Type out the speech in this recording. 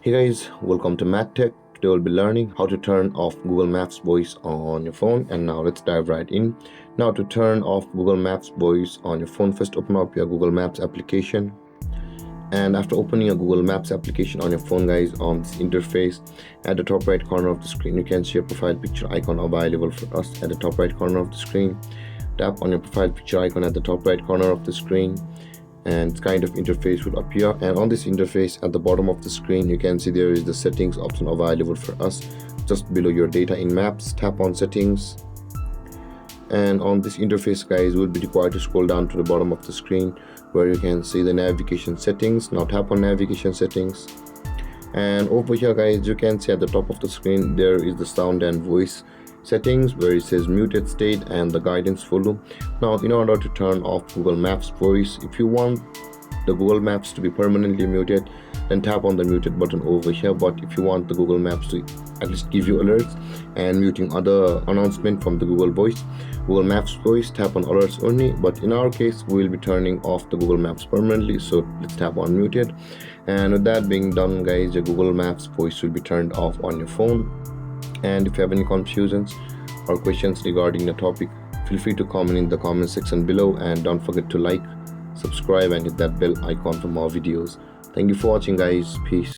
Hey guys, welcome to MadTech. Today we'll be learning how to turn off Google Maps voice on your phone. And now let's dive right in. Now to turn off Google Maps voice on your phone, first open up your Google Maps application. And after opening your Google Maps application on your phone, guys, on this interface, at the top right corner of the screen, you can see a profile picture icon available for us at the top right corner of the screen. Tap on your profile picture icon at the top right corner of the screen, and this kind of interface will appear. And on this interface at the bottom of the screen, you can see there is the settings option available for us just below your data in maps. Tap on settings, and on this interface, guys, you will be required to scroll down to the bottom of the screen where you can see the navigation settings. Now tap on navigation settings, and over here, guys, you can see at the top of the screen there is the sound and voice settings where it says muted state and the guidance follow. Now in order to turn off Google Maps voice, if you want the Google Maps to be permanently muted, then tap on the muted button over here. But if you want the Google Maps to at least give you alerts and muting other announcement from the Google Maps voice, tap on alerts only. But in our case, we will be turning off the Google Maps permanently, so let's tap on muted. And with that being done, guys, your Google Maps voice will be turned off on your phone. And if you have any confusions or questions regarding the topic, feel free to comment in the comment section below, and don't forget to like, subscribe and hit that bell icon for more videos. Thank you for watching, guys. Peace.